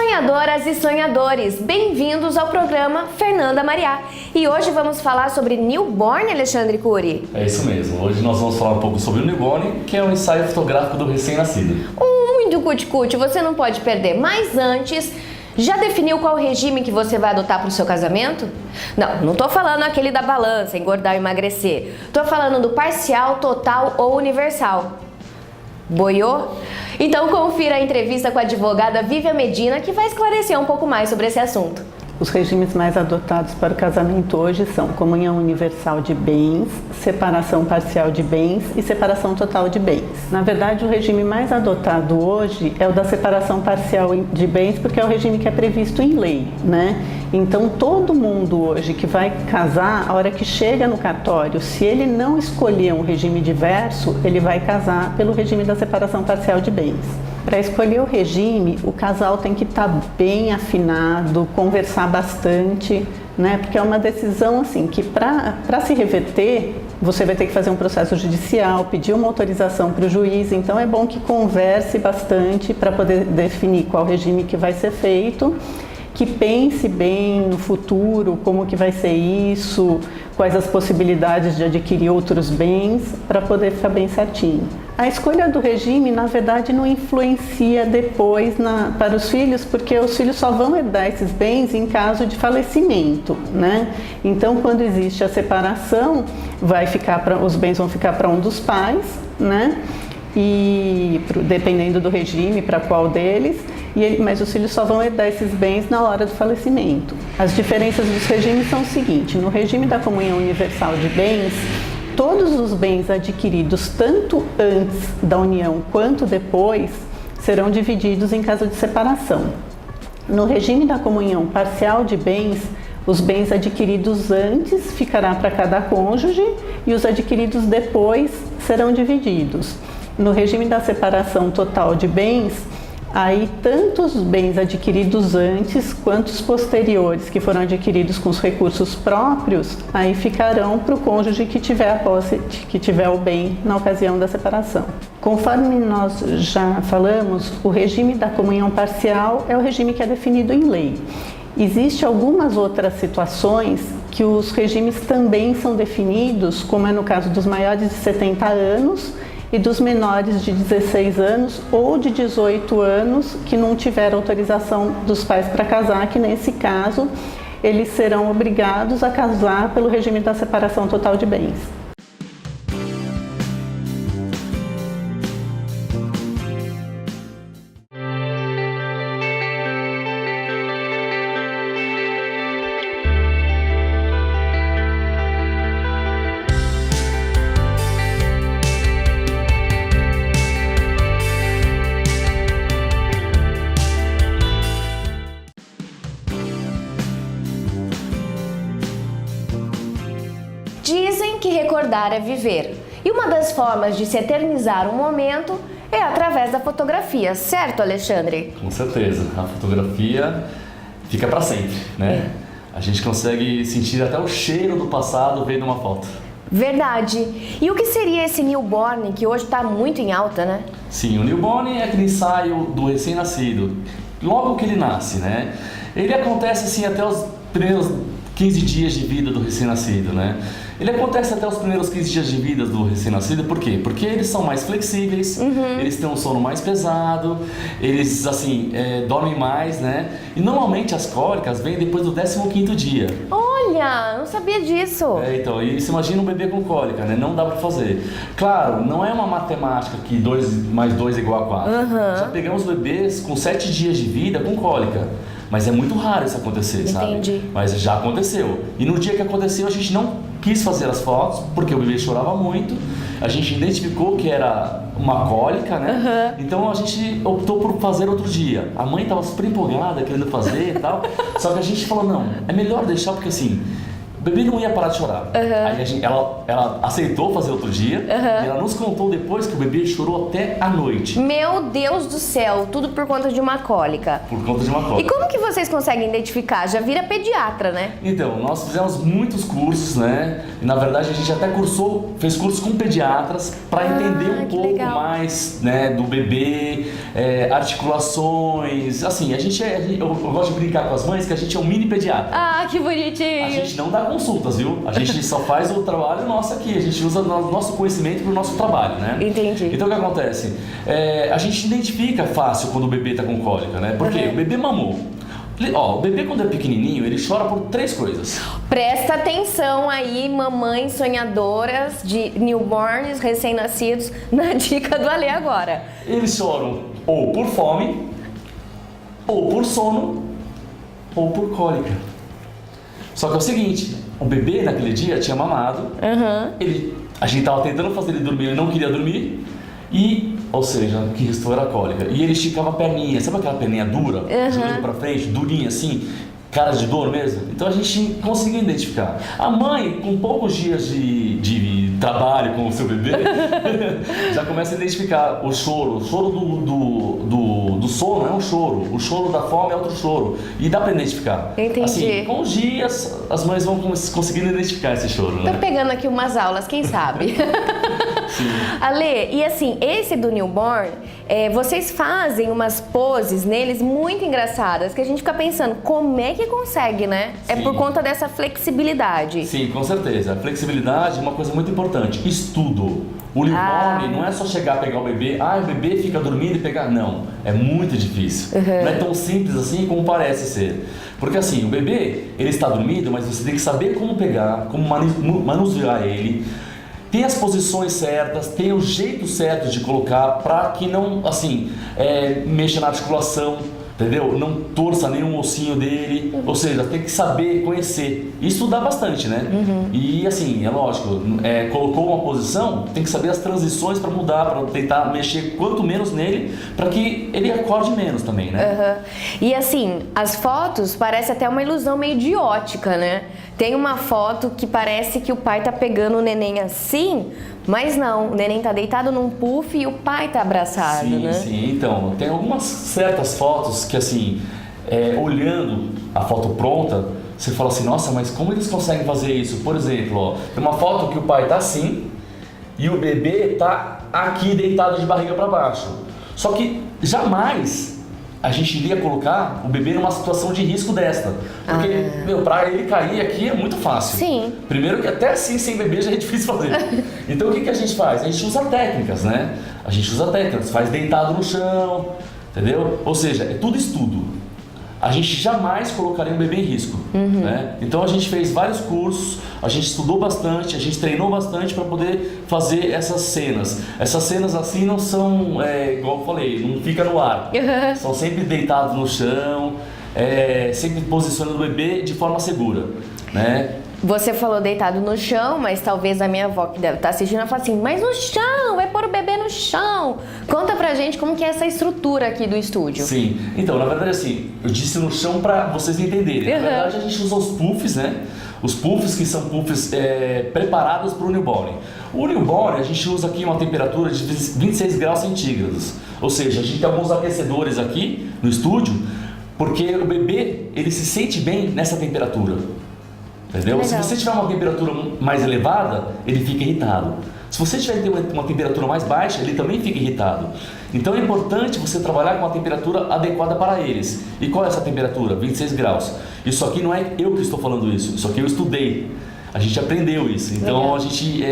Sonhadoras e sonhadores, bem-vindos ao programa Fernanda Mariá. E hoje vamos falar sobre newborn, Alexandre Cury. É isso mesmo, hoje nós vamos falar um pouco sobre o newborn, que é um ensaio fotográfico do recém-nascido. Muito cuti-cuti, você não pode perder. Mas antes, já definiu qual regime que você vai adotar para o seu casamento? Não tô falando aquele da balança, engordar e emagrecer. Tô falando do parcial, total ou universal. Boiou? Então confira a entrevista com a advogada Vivian Medina, que vai esclarecer um pouco mais sobre esse assunto. Os regimes mais adotados para o casamento hoje são comunhão universal de bens, separação parcial de bens e separação total de bens. Na verdade, o regime mais adotado hoje é o da separação parcial de bens, porque é o regime que é previsto em lei, né? Então, todo mundo hoje que vai casar, a hora que chega no cartório, se ele não escolher um regime diverso, ele vai casar pelo regime da separação parcial de bens. Para escolher o regime, o casal tem que estar bem afinado, conversar bastante, né? Porque é uma decisão assim que para se reverter, você vai ter que fazer um processo judicial, pedir uma autorização para o juiz, então é bom que converse bastante para poder definir qual regime que vai ser feito, que pense bem no futuro, como que vai ser isso, quais as possibilidades de adquirir outros bens, para poder ficar bem certinho. A escolha do regime, na verdade, não influencia depois para os filhos, porque os filhos só vão herdar esses bens em caso de falecimento, né? Então, quando existe a separação, os bens vão ficar para um dos pais, né? E dependendo do regime, para qual deles, mas os filhos só vão herdar esses bens na hora do falecimento. As diferenças dos regimes são o seguinte: no regime da comunhão universal de bens, todos os bens adquiridos tanto antes da união quanto depois serão divididos em caso de separação. No regime da comunhão parcial de bens, os bens adquiridos antes ficará para cada cônjuge e os adquiridos depois serão divididos. No regime da separação total de bens, aí tanto os bens adquiridos antes quanto os posteriores que foram adquiridos com os recursos próprios, aí ficarão para o cônjuge que tiver a posse, que tiver o bem na ocasião da separação. Conforme nós já falamos, o regime da comunhão parcial é o regime que é definido em lei. Existem algumas outras situações que os regimes também são definidos, como é no caso dos maiores de 70 anos e dos menores de 16 anos ou de 18 anos que não tiveram autorização dos pais para casar, que nesse caso eles serão obrigados a casar pelo regime da separação total de bens. Dizem que recordar é viver. E uma das formas de se eternizar um momento é através da fotografia, certo, Alexandre? Com certeza, a fotografia fica para sempre, né? A gente consegue sentir até o cheiro do passado vendo uma foto. Verdade. E o que seria esse newborn que hoje está muito em alta, né? Sim, o newborn é aquele ensaio do recém-nascido, logo que ele nasce, né? Ele acontece assim até os primeiros 15 dias de vida do recém-nascido, né? Ele acontece até os primeiros 15 dias de vida do recém-nascido, por quê? Porque eles são mais flexíveis, eles têm um sono mais pesado, eles, assim, dormem mais, né? E normalmente as cólicas vêm depois do 15º dia. Olha, não sabia disso. Então, e você imagina um bebê com cólica, né? Não dá pra fazer. Claro, não é uma matemática que 2 mais 2 é igual a 4. Já pegamos bebês com 7 dias de vida com cólica. Mas é muito raro isso acontecer, Entendi. sabe? Mas já aconteceu. E no dia que aconteceu, a gente não quis fazer as fotos, porque o bebê chorava muito. A gente identificou que era uma cólica, né? Então a gente optou por fazer outro dia. A mãe estava super empolgada, querendo fazer e tal. Só que a gente falou, não, é melhor deixar, porque assim, o bebê não ia parar de chorar. Aí ela aceitou fazer outro dia, e ela nos contou depois que o bebê chorou até a noite. Meu Deus do céu, tudo por conta de uma cólica. Por conta de uma cólica. E como que vocês conseguem identificar? Já vira pediatra, né? Então, nós fizemos muitos cursos, né? E, na verdade, a gente até fez cursos com pediatras para entender um pouco mais, né, do bebê, articulações. Assim, eu gosto de brincar com as mães que a gente é um mini pediatra. Ah, que bonitinho! A gente não dá consultas, viu? A gente só faz o trabalho nosso aqui. A gente usa o nosso conhecimento para o nosso trabalho, né? Entendi. Então, o que acontece? A gente identifica fácil quando o bebê está com cólica, né? Porque o bebê mamou. Ó, o bebê quando é pequenininho, ele chora por 3 coisas. Presta atenção aí, mamães sonhadoras de newborns, recém-nascidos, na dica do Ale agora. Eles choram ou por fome, ou por sono, ou por cólica. Só que é o seguinte, o bebê naquele dia tinha mamado, a gente tava tentando fazer ele dormir, ele não queria dormir, ou seja, o que restou era a cólica. E ele esticava a perninha, sabe aquela perninha dura? Jogando pra frente, durinha assim, cara de dor mesmo? Então a gente conseguiu identificar. A mãe, com poucos dias de trabalho com o seu bebê, já começa a identificar o choro. O choro do sono é um choro, o choro da fome é outro choro. E dá pra identificar. Entendi. Assim, com os dias, as mães vão conseguindo identificar esse choro, né? Tô pegando aqui umas aulas, quem sabe? Ale, e assim, esse do newborn, vocês fazem umas poses neles muito engraçadas, que a gente fica pensando, como é que consegue, né? É por conta dessa flexibilidade. Sim, com certeza. A flexibilidade é uma coisa muito importante. Estudo. O newborn não é só chegar, pegar o bebê, o bebê fica dormindo e pegar. Não, é muito difícil. Não é tão simples assim como parece ser. Porque assim, o bebê, ele está dormindo, mas você tem que saber como pegar, como manusear ele. Tem as posições certas, tem o jeito certo de colocar para que não, assim, mexa na articulação, entendeu? Não torça nenhum ossinho dele, ou seja, tem que saber conhecer e estudar bastante, né? E assim, é lógico, colocou uma posição, tem que saber as transições para mudar, para tentar mexer quanto menos nele, para que ele acorde menos também, né? E assim, as fotos parecem até uma ilusão meio de ótica, né? Tem uma foto que parece que o pai tá pegando o neném assim, mas não, o neném tá deitado num puff e o pai tá abraçado, né? Sim, então, tem algumas certas fotos que assim, olhando a foto pronta, você fala assim, nossa, mas como eles conseguem fazer isso? Por exemplo, ó, tem uma foto que o pai tá assim e o bebê tá aqui deitado de barriga para baixo. Só que jamais a gente iria colocar o bebê numa situação de risco desta. Porque, pra ele cair aqui é muito fácil. Sim. Primeiro que até assim, sem bebê, já é difícil fazer. Então o que a gente faz? A gente usa técnicas, né? A gente usa técnicas, faz deitado no chão, entendeu? Ou seja, é tudo estudo. A gente jamais colocaria um bebê em risco, né? Então a gente fez vários cursos, a gente estudou bastante, a gente treinou bastante para poder fazer essas cenas. Essas cenas assim não são, igual eu falei, não fica no ar. São sempre deitados no chão, sempre posicionando o bebê de forma segura, né? Você falou deitado no chão, mas talvez a minha avó que deve estar assistindo, ela fala assim, mas no chão, vai pôr o bebê no chão. Conta pra gente como que é essa estrutura aqui do estúdio. Sim, então, na verdade assim, eu disse no chão pra vocês entenderem. Na verdade a gente usa os puffs, né? Os puffs que são puffs preparados para o newborn. O newborn a gente usa aqui uma temperatura de 26 graus centígrados. Ou seja, a gente tem alguns aquecedores aqui no estúdio, porque o bebê, ele se sente bem nessa temperatura. Entendeu? Se você tiver uma temperatura mais elevada, ele fica irritado. Se você tiver uma temperatura mais baixa, ele também fica irritado. Então é importante você trabalhar com uma temperatura adequada para eles. E qual é essa temperatura? 26 graus. Isso aqui não é eu que estou falando isso aqui eu estudei. A gente aprendeu isso. Então a gente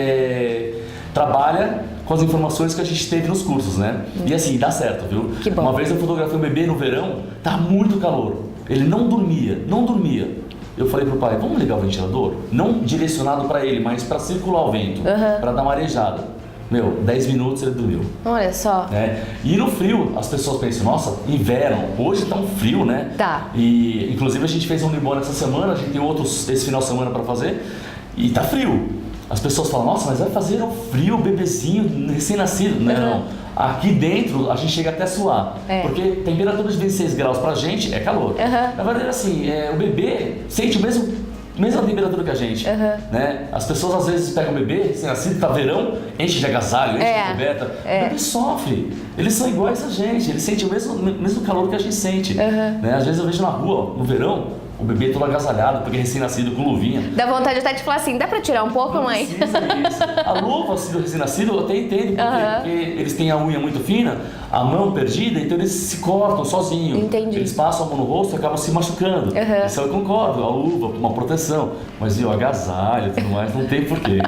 trabalha com as informações que a gente teve nos cursos, né? E assim, dá certo, viu? Que bom. Uma vez eu fotografei um bebê no verão, tá muito calor. Ele não dormia. Eu falei pro pai, vamos ligar o ventilador? Não direcionado para ele, mas para circular o vento, para dar uma arejada. 10 minutos ele dormiu. Olha só. E no frio, as pessoas pensam, nossa, inverno, hoje tá um frio, né? Tá. E inclusive a gente fez um newborn essa semana, a gente tem outros esse final de semana para fazer, e tá frio. As pessoas falam, nossa, mas vai fazer um frio, bebezinho, recém-nascido. Não, aqui dentro a gente chega até a suar. Porque temperatura de 26 graus pra gente é calor. Na verdade, assim, o bebê sente o mesmo mesma temperatura que a gente, né? As pessoas às vezes pegam o bebê, assim, tá verão, enche de agasalho, enche de coberta. O bebê sofre. Eles são iguais a gente, eles sentem o mesmo calor que a gente sente. Né? Às vezes eu vejo na rua, no verão, o bebê todo agasalhado, porque é recém-nascido, com luvinha. Dá vontade até de falar assim, dá pra tirar um pouco, mãe? Precisa isso. A luva, assim, do recém-nascido, eu até entendo, porque eles têm a unha muito fina, a mão perdida, então eles se cortam sozinhos. Entendi. Eles passam a mão no rosto e acabam se machucando. Isso eu concordo, a luva, uma proteção. Mas o agasalho e tudo mais, não tem porquê.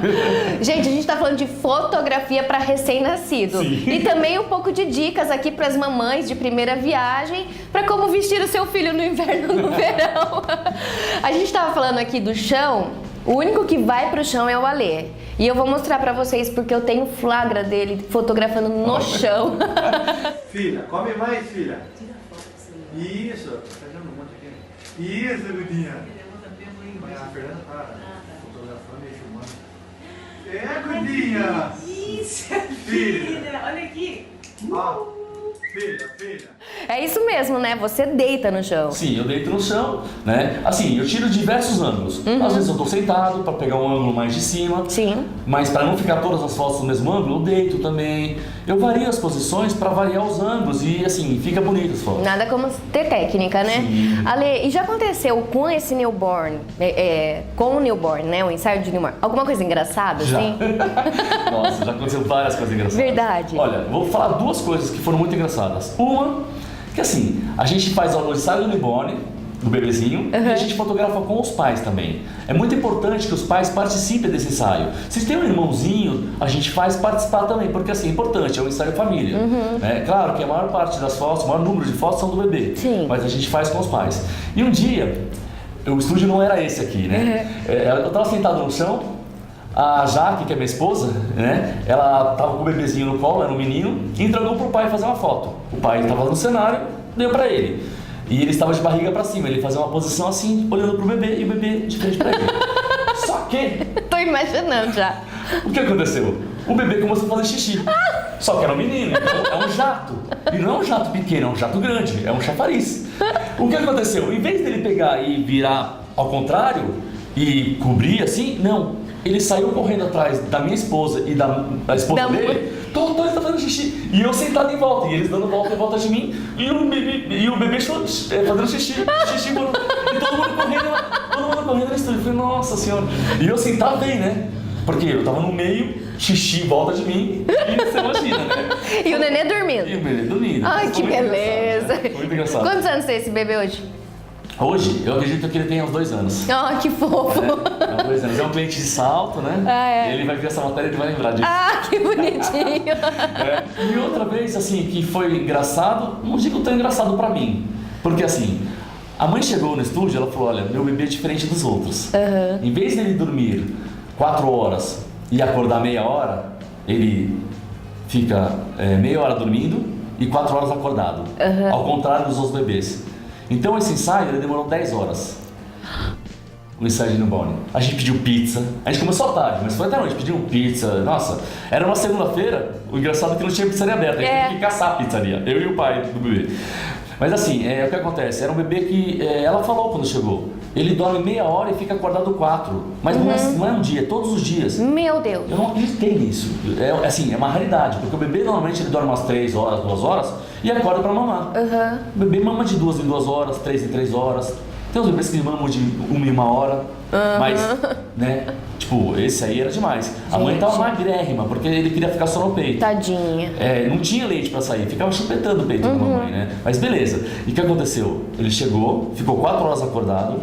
Gente, a gente tá falando de fotografia para recém-nascido. E também um pouco de dicas aqui para as mamães de primeira viagem, para como vestir o seu filho no inverno e no verão. A gente tava falando aqui do chão, o único que vai pro chão é o Alê. E eu vou mostrar pra vocês porque eu tenho flagra dele fotografando no chão. Filha, come mais, filha. Tira foto com você. Isso, tá dando um monte aqui. Isso, Gudinha. Mas a Fernanda tá fotografando e filmando. Gudinha. Isso, filha. Olha aqui. Ó. Filha. É isso mesmo, né? Você deita no chão. Sim, eu deito no chão, né? Assim, eu tiro diversos ângulos. Às vezes eu tô sentado para pegar um ângulo mais de cima. Sim. Mas para não ficar todas as fotos no mesmo ângulo, eu deito também. Eu vario as posições para variar os ângulos e assim, fica bonito as fotos. Nada como ter técnica, né? Sim. Ale, e já aconteceu com esse newborn, com o newborn, né? O ensaio de newborn, alguma coisa engraçada, Já. assim? Nossa, já aconteceu várias coisas engraçadas. Verdade. Olha, vou falar duas coisas que foram muito engraçadas. Uma, que assim, a gente faz o ensaio do newborn, do bebezinho, e a gente fotografa com os pais também. É muito importante que os pais participem desse ensaio. Se tem um irmãozinho, a gente faz participar também, porque assim, é importante, é um ensaio família. É claro que a maior parte das fotos, o maior número de fotos são do bebê, mas a gente faz com os pais. E um dia, o estúdio não era esse aqui, né? Eu estava sentado no chão, a Jaque, que é minha esposa, né? Ela tava com o bebezinho no colo, era um menino, e entregou pro pai fazer uma foto. O pai estava no cenário, deu pra ele. E ele estava de barriga pra cima, ele fazia uma posição assim, olhando pro bebê, e o bebê de frente pra ele. Só que... Tô imaginando já. O que aconteceu? O bebê começou a fazer xixi. Só que era um menino, então é um jato. E não é um jato pequeno, é um jato grande, é um chafariz. O que aconteceu? Em vez dele pegar e virar ao contrário, e cobrir assim, não. Ele saiu correndo atrás da minha esposa e da esposa dele. Todos tá fazendo xixi. E eu sentado em volta. E eles dando volta em volta de mim. E o bebê fazendo xixi. E todo mundo correndo no estúdio. Eu falei, nossa senhora. E eu sentado bem, né? Porque eu tava no meio, xixi em volta de mim. E você imagina, né? E o nenê dormindo. E o bebê dormindo. Ai, que beleza. Muito engraçado. Quantos anos tem esse bebê hoje? Hoje, eu acredito que ele tenha uns 2 anos. Oh, que fofo. É, 2 anos. É um cliente de salto, né? Ele vai ver essa matéria e ele vai lembrar disso. Ah, que bonitinho. E outra vez, assim, que foi engraçado, não digo tão engraçado pra mim. Porque, assim, a mãe chegou no estúdio e ela falou, olha, meu bebê é diferente dos outros. Em vez dele dormir 4 horas e acordar meia hora, ele fica meia hora dormindo e 4 horas acordado. Ao contrário dos outros bebês. Então esse ensaio ele demorou 10 horas. O ensaio de newborn. A gente pediu pizza. A gente começou à tarde, mas foi até noite. Pedimos pizza. Nossa, era uma segunda-feira. O engraçado é que não tinha pizzaria aberta. A gente teve que caçar a pizzaria. Eu e o pai do bebê. Mas assim, o que acontece? Era um bebê que ela falou quando chegou. Ele dorme meia hora e fica acordado 4. Mas não é um dia, é todos os dias. Meu Deus. Eu não acreditei nisso. É uma raridade, porque o bebê normalmente ele dorme umas 3 horas, 2 horas e acorda pra mamar. O bebê mama de 2 em 2 horas, 3 em 3 horas. Tem uns bebês que mamam de 1 em 1 hora, mas, né, tipo, esse aí era demais. A mãe tava magrérrima, porque ele queria ficar só no peito. Tadinha. Não tinha leite pra sair, ficava chupetando o peito da mamãe, né? Mas beleza. E o que aconteceu? Ele chegou, ficou 4 horas acordado,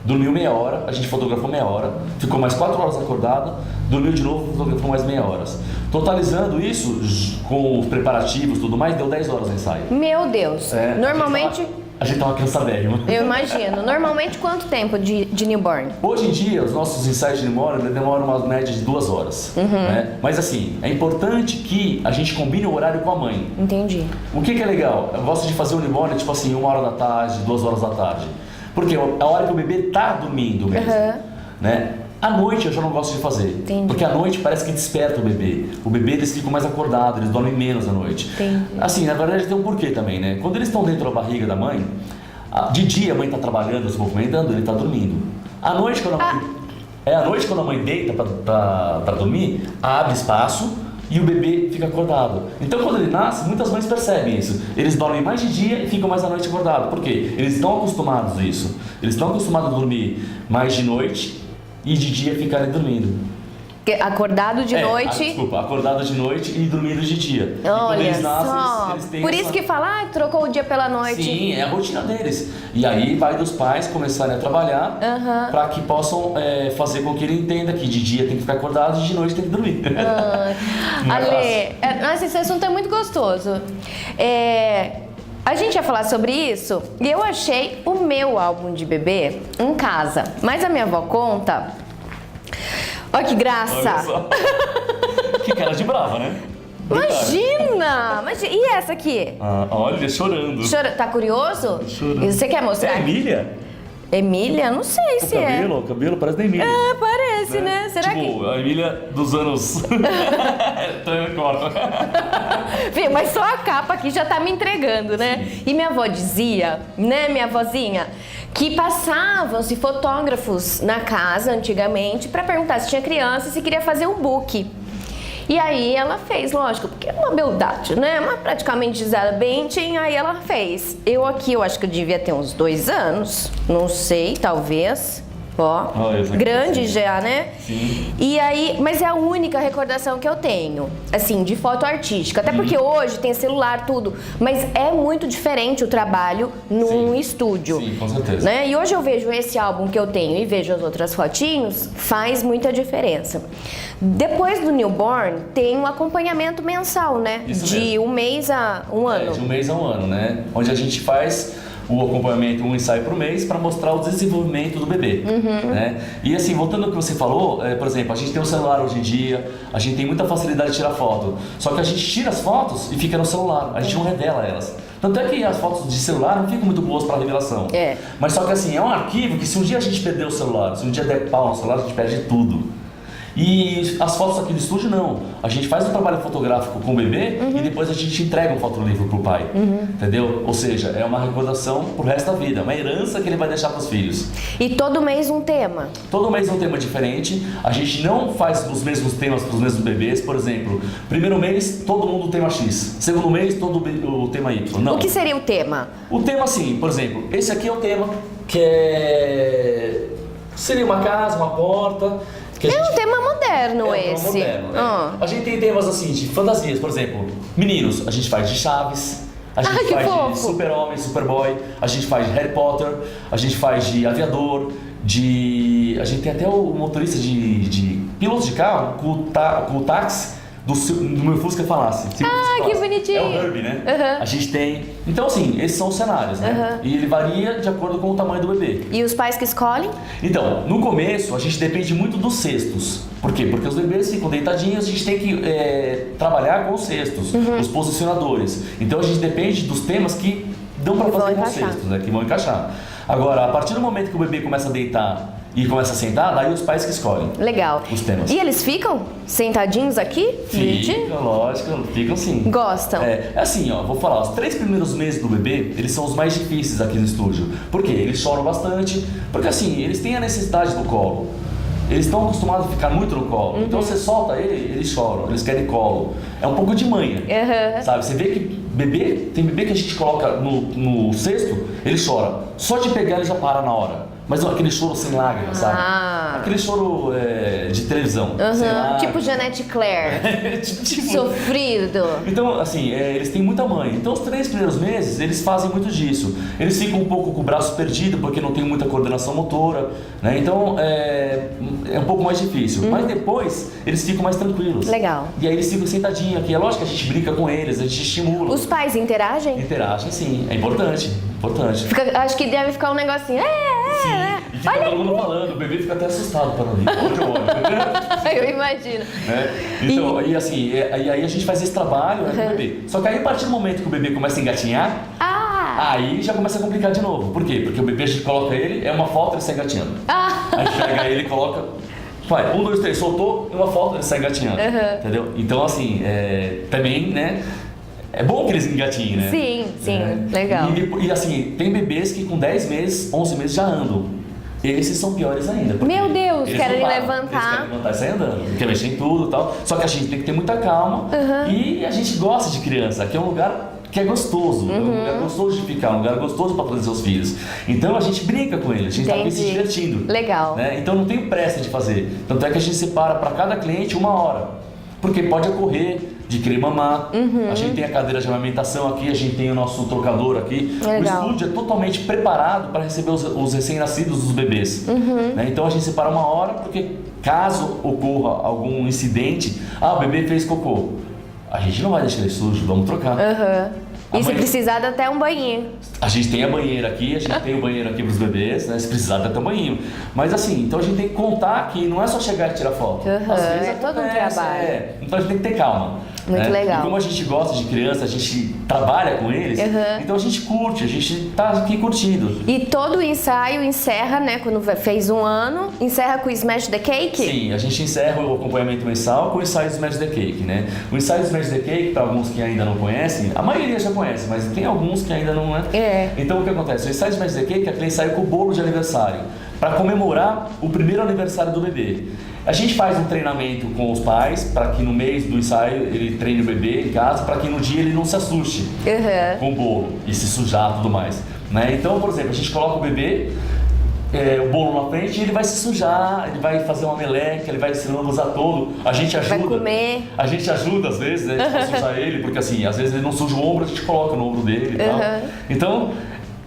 dormiu meia hora, a gente fotografou meia hora, ficou mais 4 horas acordado, dormiu de novo, fotografou mais meia hora. Totalizando isso, com os preparativos e tudo mais, deu 10 horas de ensaio. Meu Deus. Normalmente... A gente tava cansadérrimo. Eu imagino. Normalmente, quanto tempo de newborn? Hoje em dia, os nossos ensaios de newborn demoram uma média de 2 horas. Né? Mas assim, é importante que a gente combine o horário com a mãe. Entendi. O que é legal? Eu gosto de fazer o newborn, tipo assim, 1 hora da tarde, 2 horas da tarde. Porque é a hora que o bebê tá dormindo mesmo. Né? À noite eu já não gosto de fazer. Entendi. Porque à noite parece que desperta o bebê. O bebê eles ficam mais acordados, eles dormem menos à noite. Entendi. Assim, na verdade tem um porquê também, né? Quando eles estão dentro da barriga da mãe, de dia a mãe está trabalhando, se movimentando, ele está dormindo. À noite, quando a mãe deita para dormir, abre espaço e o bebê fica acordado. Então, quando ele nasce, muitas mães percebem isso. Eles dormem mais de dia e ficam mais à noite acordados. Por quê? Eles estão acostumados a isso. Eles estão acostumados a dormir mais de noite e de dia ficarem dormindo. Acordado de noite. Acordado de noite e dormindo de dia. E quando Olha eles nascem, só. eles têm Por isso que fala, trocou o dia pela noite. Sim, é a rotina deles. E aí vai dos pais começarem a trabalhar para que possam fazer com que ele entenda que de dia tem que ficar acordado e de noite tem que dormir. Ale, nossa, esse assunto é muito gostoso. A gente ia falar sobre isso e eu achei o meu álbum de bebê em casa. Mas a minha avó conta. Olha que graça! Olha só. Que cara de brava, né? Imagina! E essa aqui? Olha, chorando. Tá curioso? Chorando. E você quer mostrar? É Emília? Emília? Não sei se O cabelo parece da Emília. Parece, né? Será tipo, a Emília dos anos... Então eu corto. Fih, mas só a capa aqui já tá me entregando, né? Sim. E minha avó dizia, né, minha avózinha, que passavam-se fotógrafos na casa antigamente para perguntar se tinha criança e se queria fazer um book. E aí ela fez, lógico, porque é uma beldade, né? Uma praticamente Gisele Bündchen, aí ela fez. Eu acho que eu devia ter uns 2 anos, não sei, talvez. Ó, grande já, né? Sim. E aí, mas é a única recordação que eu tenho, assim, de foto artística. Até porque hoje tem celular, tudo. Mas é muito diferente o trabalho num estúdio. Sim, com certeza. Né? E hoje eu vejo esse álbum que eu tenho e vejo as outras fotinhos, faz muita diferença. Depois do newborn, tem um acompanhamento mensal, né? Isso de mesmo. 1 mês a 1 ano. De 1 mês a 1 ano, né? Onde a gente faz o acompanhamento, um ensaio por mês, para mostrar o desenvolvimento do bebê. Né? E assim, voltando ao que você falou, por exemplo, a gente tem um celular hoje em dia, a gente tem muita facilidade de tirar foto, só que a gente tira as fotos e fica no celular, a gente não revela elas. Tanto é que as fotos de celular não ficam muito boas para revelação. Mas só que assim, é um arquivo que se um dia a gente perder o celular, se um dia der pau no celular, a gente perde tudo. E as fotos aqui do estúdio não. A gente faz um trabalho fotográfico com o bebê e depois a gente entrega um fotolivro pro pai. Entendeu? Ou seja, é uma recordação pro resto da vida, uma herança que ele vai deixar pros filhos. E todo mês um tema? Todo mês um tema diferente. A gente não faz os mesmos temas pros mesmos bebês. Por exemplo, primeiro mês todo mundo tema X. Segundo mês todo o tema Y. Não. O que seria o tema? O tema assim, por exemplo, esse aqui é o tema que seria uma casa, uma porta. Um tema moderno esse. Moderno, né? A gente tem temas assim de fantasias, por exemplo, meninos, a gente faz de Chaves, a gente que faz fofo. de Super-Homem, Superboy, a gente faz de Harry Potter, a gente faz de aviador, a gente tem até o motorista de piloto de carro com o táxi do meu Fusca falasse. Que bonitinho. É o Herbie, né? A gente tem... Então, assim, esses são os cenários, né? E ele varia de acordo com o tamanho do bebê. E os pais que escolhem? Então, no começo, a gente depende muito dos cestos. Por quê? Porque os bebês ficam deitadinhos, a gente tem que trabalhar com os cestos, os posicionadores. Então, a gente depende dos temas que dão para fazer com os cestos, né? Que vão encaixar. Agora, a partir do momento que o bebê começa a deitar e começa a sentar, daí os pais que escolhem. Legal. Os temas. E eles ficam sentadinhos aqui? Ficam, lógico, ficam sim. Gostam? É assim, ó, vou falar, os 3 primeiros meses do bebê, eles são os mais difíceis aqui no estúdio. Por quê? Eles choram bastante, porque assim, eles têm a necessidade do colo. Eles estão acostumados a ficar muito no colo. Então você solta ele, eles choram, eles querem colo. É um pouco de manha, sabe? Você vê que tem bebê que a gente coloca no cesto, ele chora. Só de pegar ele já para na hora. Mas não, aquele choro sem lágrimas, sabe? Aquele choro de televisão. Sem lágrimas. Tipo Jeanette Claire. Tipo... Sofrido. Então, assim, eles têm muita mãe. Então, os 3 primeiros meses, eles fazem muito disso. Eles ficam um pouco com o braço perdido, porque não tem muita coordenação motora, né? Então, é um pouco mais difícil. Mas depois, eles ficam mais tranquilos. Legal. E aí, eles ficam sentadinhos aqui. É lógico que a gente brinca com eles, a gente estimula. Os pais interagem? Interagem, sim. É importante. Acho que deve ficar um negocinho. E fica todo mundo falando, o bebê fica até assustado para não vir. Onde eu olho? Eu imagino. Então, e assim, e aí a gente faz esse trabalho com o bebê. Só que aí, a partir do momento que o bebê começa a engatinhar, aí já começa a complicar de novo. Por quê? Porque o bebê, a gente coloca ele, é uma foto, ele sai engatinhando. A gente pega ele e coloca... Vai, 1, 2, 3, soltou, e uma foto, ele sai engatinhando. Entendeu? Então, assim, também, né... É bom que eles engatinhem, né? Sim, legal. E assim, tem bebês que com 10 meses, 11 meses já andam. Esses são piores ainda. porque Meu Deus, eles querem não param, levantar. Eles querem levantar e sair andando, quer mexer em tudo e tal. Só que a gente tem que ter muita calma e a gente gosta de criança. Aqui é um lugar que é gostoso, é um lugar gostoso de ficar, um lugar gostoso para trazer seus filhos. Então a gente brinca com eles, a gente está aqui se Entendi. divertindo. Legal. Né? Então não tem pressa de fazer. Tanto é que a gente separa para cada cliente 1 hora. Porque pode ocorrer de querer mamar. A gente tem a cadeira de amamentação aqui, a gente tem o nosso trocador aqui. Legal. O estúdio é totalmente preparado para receber os recém-nascidos, os bebês. Né? Então a gente separa 1 hora, porque caso ocorra algum incidente, o bebê fez cocô. A gente não vai deixar ele sujo, vamos trocar. E se Amanhã- precisar, dá até um banhinho. A gente tem a banheira aqui, a gente tem o banheiro aqui para os bebês, né? Se precisar, dá até um banhinho. Mas assim, então a gente tem que contar que não é só chegar e tirar foto. É todo um trabalho. Então a gente tem que ter calma. Muito né? legal. E como a gente gosta de criança, a gente trabalha com eles, então a gente curte, a gente tá aqui curtindo. E todo o ensaio encerra, né? Quando fez 1 ano, encerra com o Smash the Cake? Sim, a gente encerra o acompanhamento mensal com o ensaio do Smash the Cake, né? O ensaio do Smash the Cake, para alguns que ainda não conhecem, a maioria já conhece, mas tem alguns que ainda não, né? Então o que acontece? O ensaio do Smash the Cake é aquele ensaio com o bolo de aniversário, para comemorar o primeiro aniversário do bebê. A gente faz um treinamento com os pais, para que no mês do ensaio ele treine o bebê em casa, para que no dia ele não se assuste com o bolo e se sujar e tudo mais. Né? Então, por exemplo, a gente coloca o bebê, o bolo na frente, e ele vai se sujar, ele vai fazer uma meleca, ele vai se lambuzar todo. A gente ajuda. Vai comer. A gente ajuda às vezes, né? A sujar ele, porque assim, às vezes ele não suja o ombro, a gente coloca no ombro dele e tal. Então,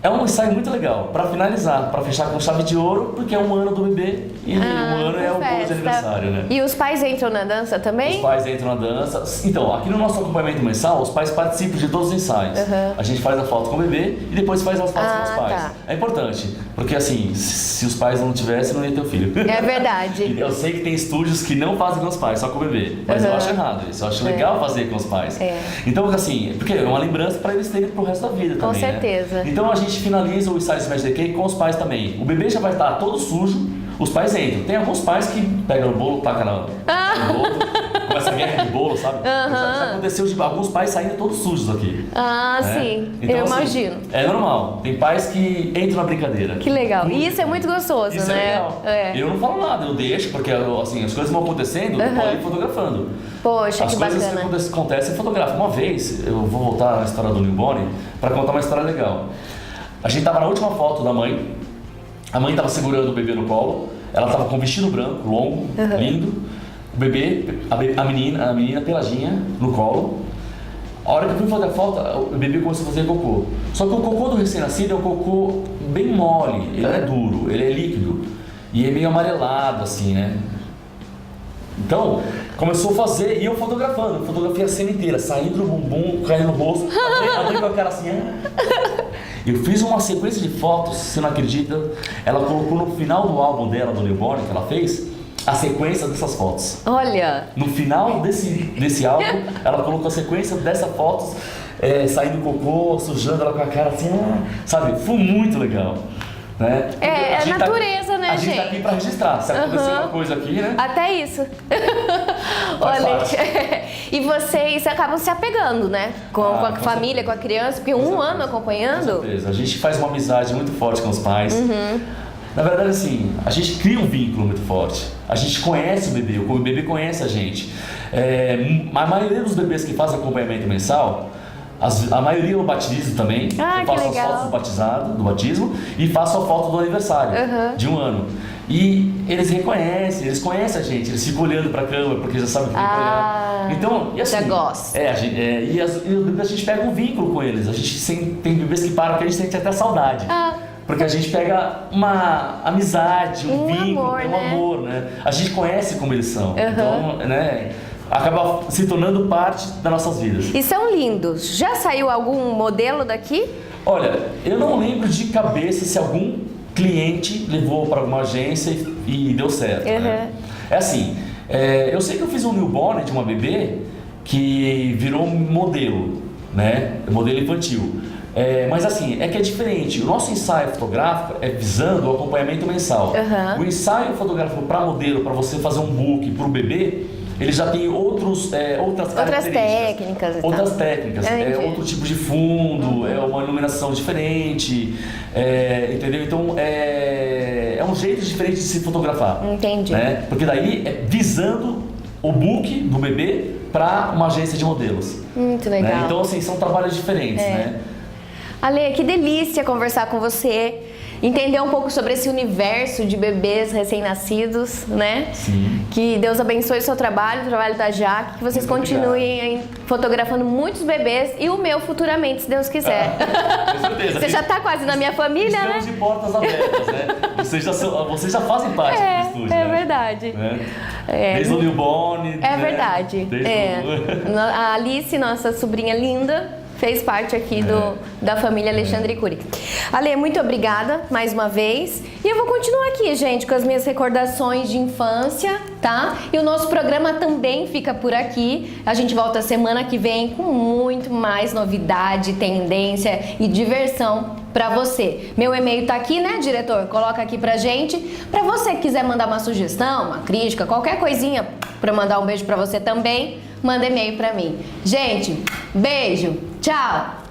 é um ensaio muito legal, para finalizar, para fechar com chave de ouro, porque é 1 ano do bebê e 1 ano é o bolo de aniversário, né? E os pais entram na dança também? Os pais entram na dança. Então, aqui no nosso acompanhamento mensal, os pais participam de todos os ensaios. A gente faz a foto com o bebê e depois faz as fotos com os pais. Tá. É importante, porque assim, se os pais não tivessem, não ia ter o filho. É verdade. Eu sei que tem estúdios que não fazem com os pais, só com o bebê. Mas eu acho errado isso. Eu acho legal fazer com os pais. Então, assim, porque é uma lembrança para eles terem pro resto da vida também. Com certeza. Né? Então a gente finaliza o ensaio Smash the Cake com os pais também. O bebê já vai estar todo sujo, os pais entram. Tem alguns pais que pegam o bolo, tacam no bolo, começa a guerra de bolo, sabe? Já aconteceu de alguns pais saindo todos sujos aqui. Né? Sim. Então, Eu assim, imagino. É normal. Tem pais que entram na brincadeira. Que legal. E isso é muito gostoso, Isso né? é legal. Eu não falo nada, eu deixo, porque assim, as coisas vão acontecendo, eu vou ir fotografando. Poxa, As que coisas bacana. que acontecem, eu fotografo. Uma vez, eu vou voltar à história do newborn para contar uma história legal. A gente tava na última foto da mãe, a mãe tava segurando o bebê no colo, ela tava com um vestido branco, longo, lindo, o bebê, a menina peladinha no colo. A hora que eu fui fazer a foto, o bebê começou a fazer cocô. Só que o cocô do recém-nascido é um cocô bem mole, ele não é duro, ele é líquido e é meio amarelado assim, né? Então, começou a fazer e eu fotografando, fotografei a cena inteira, saindo do bumbum, caindo no rosto, a mãe com a cara assim. Eu fiz uma sequência de fotos, você não acredita? Ela colocou no final do álbum dela, do newborn, que ela fez, a sequência dessas fotos. Olha! No final desse álbum, ela colocou a sequência dessas fotos, saindo cocô, sujando ela com a cara assim, sabe? Foi muito legal. Né? É A gente natureza, né, A gente tá gente? aqui pra registrar. Se acontecer uma coisa aqui, né? Até isso. Faz Olha, parte. e vocês acabam se apegando, né? Com a com família, certeza. com a criança, porque um ano Com acompanhando. certeza. A gente faz uma amizade muito forte com os pais. Na verdade, assim, a gente cria um vínculo muito forte. A gente conhece o bebê conhece a gente. A maioria dos bebês que fazem acompanhamento mensal, a maioria eu batizo também. Eu Que faço legal. as fotos do batismo e faço a foto do aniversário de 1 ano. E eles reconhecem, eles conhecem a gente, eles ficam olhando pra câmera porque já sabem que tem que olhar. Então, e assim, já gosta. e os bebês, a gente pega um vínculo com eles. A gente tem bebês que param que a gente sente até saudade. Porque a gente pega uma amizade, um vínculo, amor, um amor, né? A gente conhece como eles são. Então, né? Acaba se tornando parte das nossas vidas. E são lindos. Já saiu algum modelo daqui? Olha, eu não lembro de cabeça se algum cliente levou para alguma agência e deu certo. Né? É assim, eu sei que eu fiz um newborn de uma bebê que virou modelo, né? Modelo infantil. Mas assim, é que é diferente. O nosso ensaio fotográfico é visando o acompanhamento mensal. O ensaio fotográfico para modelo, para você fazer um book para o bebê, ele já tem outras características. técnicas. Outras técnicas. Outro tipo de fundo, uma iluminação diferente. Entendeu? Então é é um jeito diferente de se fotografar. Entendi. Né? Porque daí é visando o book do bebê para uma agência de modelos. Muito legal. Né? Então, assim, são trabalhos diferentes, né? Ale, que delícia conversar com você, entender um pouco sobre esse universo de bebês recém-nascidos, né? Sim. Que Deus abençoe o seu trabalho, o trabalho da Jaque, que vocês Muito continuem aí fotografando muitos bebês e o meu futuramente, se Deus quiser. Com certeza. Você já tá quase na minha família, Estamos né? de portas abertas, né? Vocês já fazem parte do estúdio, É né? verdade. Né? É. Desde o newborn. É né? verdade. Desde A Alice, nossa sobrinha linda, fez parte aqui da família Alexandre Cury. Ale, muito obrigada mais uma vez. E eu vou continuar aqui, gente, com as minhas recordações de infância, tá? E o nosso programa também fica por aqui. A gente volta semana que vem com muito mais novidade, tendência e diversão pra você. Meu e-mail tá aqui, né, diretor? Coloca aqui pra gente. Pra você que quiser mandar uma sugestão, uma crítica, qualquer coisinha pra mandar um beijo pra você também, manda e-mail pra mim. Gente, beijo, tchau!